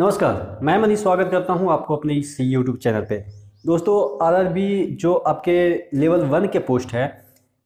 नमस्कार, मैं मनीष स्वागत करता हूं आपको अपने इस YouTube चैनल पे। दोस्तों, आरआरबी जो आपके लेवल 1 के पोस्ट है,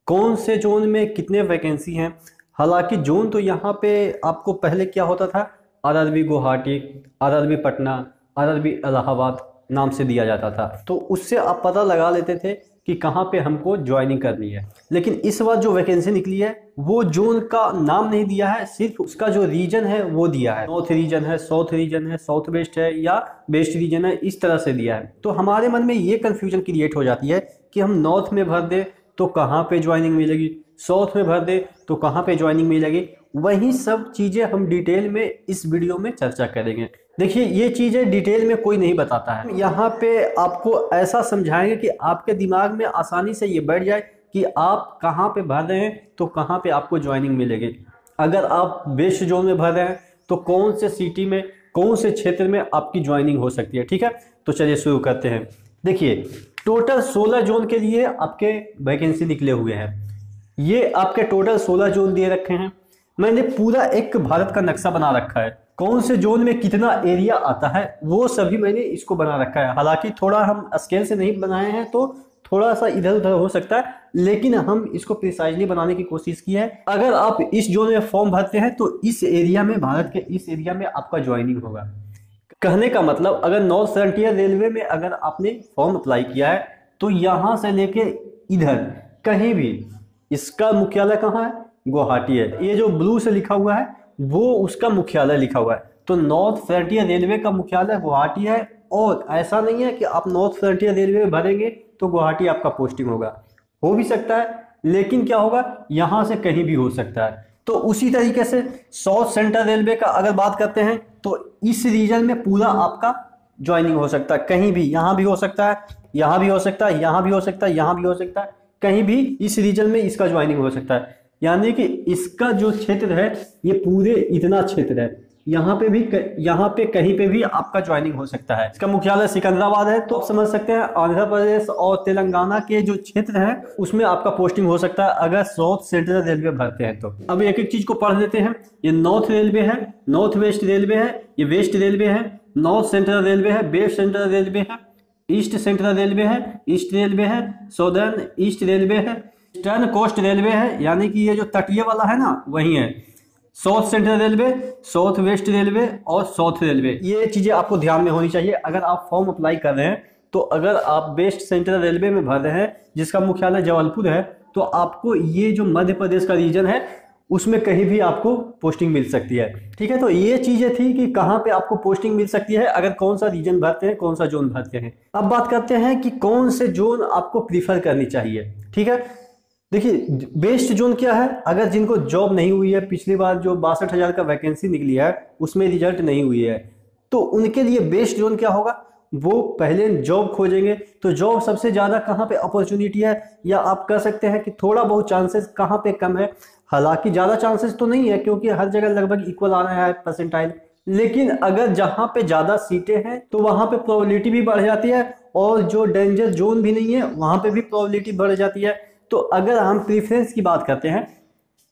कौन से जोन में कितने वैकेंसी हैं। हालांकि जोन तो यहाँ पे आपको पहले क्या होता था, RRB Guwahati, RRB Patna, RRB Allahabad नाम से दिया जाता था। तो उससे आप पता लगा लेते थे कि कहाँ पे हमको ज्वाइनिंग करनी है। लेकिन इस बार जो वैकेंसी निकली है वो जोन का नाम नहीं दिया है, सिर्फ उसका जो रीजन है वो दिया है। नॉर्थ रीजन है, साउथ रीजन है, साउथ वेस्ट है या वेस्ट रीजन है, इस तरह से दिया है। तो हमारे मन में ये कंफ्यूजन क्रिएट हो जाती है कि हम नॉर्थ में भर दे तो कहाँ पे ज्वाइनिंग मिलेगी, साउथ में भर दे तो कहाँ पे ज्वाइनिंग मिलेगी। वही सब चीज़ें हम डिटेल में इस वीडियो में चर्चा करेंगे। देखिए, ये चीज़ें डिटेल में कोई नहीं बताता है। यहाँ पे आपको ऐसा समझाएंगे कि आपके दिमाग में आसानी से ये बैठ जाए कि आप कहाँ पे भर रहे हैं तो कहाँ पे आपको ज्वाइनिंग मिलेगी। अगर आप वेस्ट जोन में भर रहे हैं तो कौन से सिटी में, कौन से क्षेत्र में आपकी ज्वाइनिंग हो सकती है। ठीक है, तो चलिए शुरू करते हैं। देखिए, टोटल 16 जोन के लिए आपके वैकेंसी निकले हुए हैं। ये आपके टोटल 16 जोन दिए रखे हैं। मैंने पूरा एक भारत का नक्शा बना रखा है, कौन से जोन में कितना एरिया आता है वो सभी मैंने इसको बना रखा है। हालांकि थोड़ा हम स्केल से नहीं बनाए हैं तो थोड़ा सा इधर उधर हो सकता है, लेकिन हम इसको प्रिसाइजली बनाने की कोशिश की है। अगर आप इस जोन में फॉर्म भरते हैं तो इस एरिया में, भारत के इस एरिया में आपका ज्वाइनिंग होगा। कहने का मतलब, अगर नॉर्थ फ्रंटियर रेलवे में अगर आपने फॉर्म अप्लाई किया है तो यहाँ से लेके इधर कहीं भी इसका मुख्यालय कहाँ है, गुवाहाटी है। ये जो ब्लू से लिखा हुआ है वो उसका मुख्यालय लिखा हुआ है। तो नॉर्थ फ्रंटियर रेलवे का मुख्यालय गुवाहाटी है। और ऐसा नहीं है कि आप नॉर्थ फ्रंटियर रेलवे में भरेंगे तो गुवाहाटी आपका पोस्टिंग होगा, हो भी सकता है, लेकिन क्या होगा, यहां से कहीं भी हो सकता है। तो उसी तरीके से साउथ सेंट्रल रेलवे का अगर बात करते हैं तो इस रीजन में पूरा आपका ज्वाइनिंग हो सकता है। कहीं भी, यहां भी हो सकता है, यहां भी हो सकता है, यहां भी हो सकता है, यहां भी हो सकता है, कहीं भी इस रीजन में इसका ज्वाइनिंग हो सकता है। यानी कि इसका जो क्षेत्र है ये पूरे इतना क्षेत्र है, यहाँ पे भी, यहाँ पे कहीं पे भी आपका ज्वाइनिंग हो सकता है। इसका मुख्यालय सिकंदराबाद है। तो आप समझ सकते हैं आंध्र प्रदेश और तेलंगाना के जो क्षेत्र है उसमें आपका पोस्टिंग हो सकता है अगर साउथ सेंट्रल रेलवे भरते हैं तो। अब एक एक चीज को पढ़ लेते हैं। ये नॉर्थ रेलवे है, नॉर्थ वेस्ट रेलवे है, ये वेस्ट रेलवे है, नॉर्थ सेंट्रल रेलवे है, वेस्ट सेंट्रल रेलवे है, ईस्ट सेंट्रल रेलवे है, ईस्ट रेलवे है, सदर्न ईस्ट रेलवे है, ईस्टर्न कोस्ट रेलवे है, यानी कि ये जो तटीय वाला है ना वही है, south central railway, south west railway और साउथ रेलवे। ये चीजें आपको ध्यान में होनी चाहिए अगर आप फॉर्म अप्लाई कर रहे हैं। तो अगर आप वेस्ट सेंट्रल रेलवे में भर रहे हैं जिसका मुख्यालय जबलपुर है, तो आपको ये जो मध्य प्रदेश का रीजन है उसमें कहीं भी आपको पोस्टिंग मिल सकती है। ठीक है, तो ये चीजें थी कि कहाँ पे आपको पोस्टिंग मिल सकती है अगर कौन सा रीजन भरते हैं, कौन सा जोन भरते हैं। अब बात करते हैं कि कौन से जोन आपको प्रीफर करनी चाहिए। ठीक है, देखिए, बेस्ट जोन क्या है, अगर जिनको जॉब नहीं हुई है, पिछली बार जो 62,000 का वैकेंसी निकली है उसमें रिजल्ट नहीं हुई है, तो उनके लिए बेस्ट जोन क्या होगा, वो पहले जॉब खोजेंगे। तो जॉब सबसे ज़्यादा कहाँ पे अपॉर्चुनिटी है, या आप कह सकते हैं कि थोड़ा बहुत चांसेस कहाँ पे कम है। हालांकि ज़्यादा चांसेस तो नहीं है क्योंकि हर जगह लगभग इक्वल आ रहा है परसेंटाइल, लेकिन अगर जहाँ पे ज़्यादा सीटें हैं तो वहाँ पे प्रोबेबिलिटी भी बढ़ जाती है, और जो डेंजर जोन भी नहीं है वहाँ पे भी प्रोबेबिलिटी बढ़ जाती है। तो अगर हम प्रीफरेंस की बात करते हैं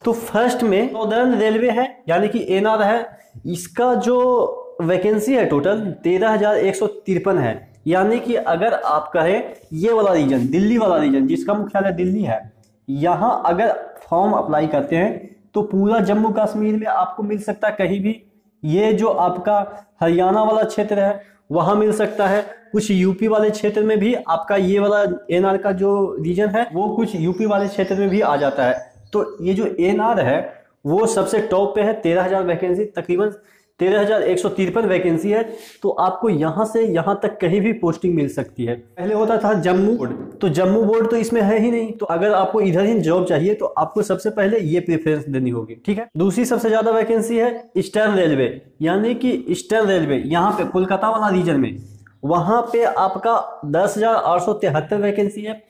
तो फर्स्ट में सदर्न रेलवे है, यानी कि एनआर है। इसका जो वैकेंसी है टोटल 13,153 है। यानी कि अगर आप कहें ये वाला रीजन, दिल्ली वाला रीजन जिसका मुख्यालय दिल्ली है, यहाँ अगर फॉर्म अप्लाई करते हैं तो पूरा जम्मू कश्मीर में आपको मिल सकता है कहीं भी। ये जो आपका हरियाणा वाला क्षेत्र है वहां मिल सकता है, कुछ यूपी वाले क्षेत्र में भी आपका ये वाला एनआर का जो रीजन है वो कुछ यूपी वाले क्षेत्र में भी आ जाता है। तो ये जो एनआर है वो सबसे टॉप पे है, 13,000 वैकेंसी, तकरीबन 13,153 वैकेंसी है। तो आपको यहाँ से यहाँ तक कहीं भी पोस्टिंग मिल सकती है। पहले होता था जम्मू बोर्ड, तो जम्मू बोर्ड तो इसमें है ही नहीं। तो अगर आपको इधर ही जॉब चाहिए तो आपको सबसे पहले ये प्रेफरेंस देनी होगी। ठीक है, दूसरी सबसे ज्यादा वैकेंसी है ईस्टर्न रेलवे, यानी कि ईस्टर्न रेलवे यहाँ पे कोलकाता वाला रीजन में, वहां पे आपका 10,873 वैकेंसी है।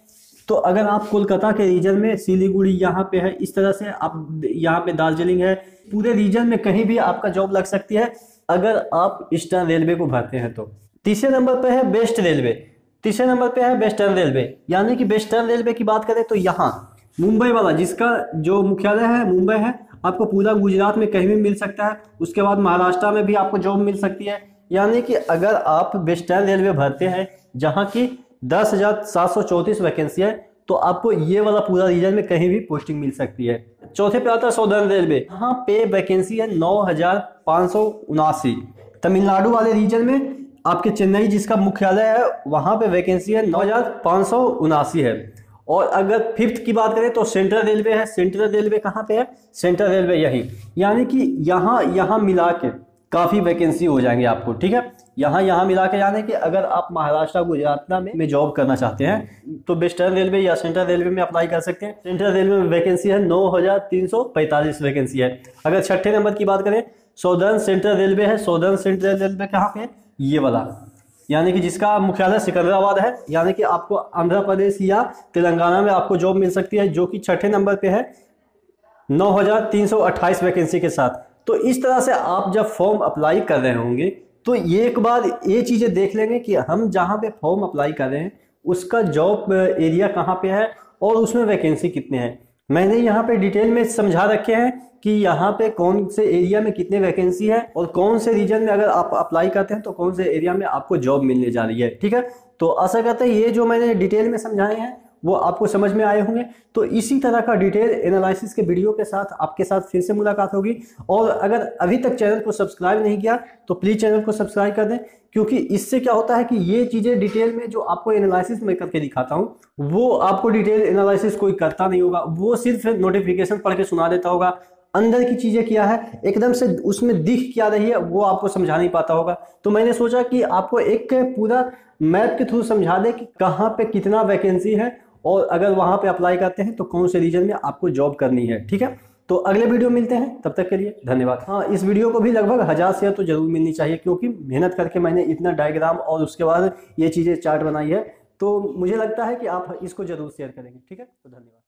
तो अगर आप कोलकाता के रीजन में, सिलीगुड़ी यहाँ पे है, इस तरह से आप यहाँ पे दार्जिलिंग है, पूरे रीजन में कहीं भी आपका जॉब लग सकती है अगर आप ईस्टर्न रेलवे को भरते हैं तो। तीसरे नंबर पे है वेस्ट रेलवे, तीसरे नंबर पे है वेस्टर्न रेलवे। यानी कि वेस्टर्न रेलवे की बात करें तो यहाँ मुंबई वाला, जिसका जो मुख्यालय है मुंबई है, आपको पूरा गुजरात में कहीं भी मिल सकता है। उसके बाद महाराष्ट्र में भी आपको जॉब मिल सकती है, यानी कि अगर आप वेस्टर्न रेलवे भरते हैं जहां की 10,734 वैकेंसी है, तो आपको ये वाला पूरा रीजन में कहीं भी पोस्टिंग मिल सकती है। चौथे पे आता है सदर्न रेलवे, यहाँ पे वैकेंसी है 9,579। तमिलनाडु वाले रीजन में आपके चेन्नई जिसका मुख्यालय है वहां पे वैकेंसी है 9,579 है। और अगर फिफ्थ की बात करें तो सेंट्रल रेलवे है। सेंट्रल रेलवे कहाँ पे है? सेंट्रल रेलवे यही, यानी कि यहाँ मिला के काफ़ी वैकेंसी हो जाएंगे आपको, ठीक है। यहाँ मिला के, यानी कि अगर आप महाराष्ट्र गुजरात में जॉब करना चाहते हैं तो वेस्टर्न रेलवे या सेंट्रल रेलवे में अप्लाई कर सकते हैं। सेंट्रल रेलवे में वैकेंसी है 9,345 वैकेंसी है। अगर छठे नंबर की बात करें सौदर्न सेंट्रल रेलवे है। सौदर्न सेंट्रल रेलवे कहाँ पे है? ये वाला, यानी कि जिसका मुख्यालय सिकंदराबाद है, यानी कि आपको आंध्र प्रदेश या तेलंगाना में आपको जॉब मिल सकती है, जो कि छठे नंबर पे है 9,328 वैकेंसी के साथ। तो इस तरह से आप जब फॉर्म अप्लाई कर रहे होंगे तो ये एक बार ये चीज़ें देख लेंगे कि हम जहाँ पे फॉर्म अप्लाई कर रहे हैं उसका जॉब एरिया कहाँ पे है और उसमें वैकेंसी कितने हैं। मैंने यहाँ पे डिटेल में समझा रखे हैं कि यहाँ पे कौन से एरिया में कितने वैकेंसी है और कौन से रीजन में अगर आप अप्लाई करते हैं तो कौन से एरिया में आपको जॉब मिलने जा रही है, ठीक है। तो आशा करते हैं ये जो मैंने डिटेल में समझाए हैं वो आपको समझ में आए होंगे। तो इसी तरह का डिटेल एनालिसिस के वीडियो के साथ आपके साथ फिर से मुलाकात होगी। और अगर अभी तक चैनल को सब्सक्राइब नहीं किया तो प्लीज़ चैनल को सब्सक्राइब कर दें, क्योंकि इससे क्या होता है कि ये चीज़ें डिटेल में जो आपको एनालिसिस मैं करके दिखाता हूँ वो आपको डिटेल एनालिसिस कोई करता नहीं होगा, वो सिर्फ नोटिफिकेशन पढ़ के सुना देता होगा। अंदर की चीज़ें क्या है एकदम से उसमें दिख क्या रही है वो आपको समझा नहीं पाता होगा। तो मैंने सोचा कि आपको एक पूरा मैप के थ्रू समझा दे कि कहाँ पे कितना वैकेंसी है और अगर वहाँ पे अप्लाई करते हैं तो कौन से रीजन में आपको जॉब करनी है, ठीक है। तो अगले वीडियो मिलते हैं, तब तक के लिए धन्यवाद। हाँ, इस वीडियो को भी लगभग 1000 शेयर तो जरूर मिलनी चाहिए, क्योंकि मेहनत करके मैंने इतना डायग्राम और उसके बाद ये चीज़ें चार्ट बनाई है, तो मुझे लगता है कि आप इसको जरूर शेयर करेंगे, ठीक है। तो धन्यवाद।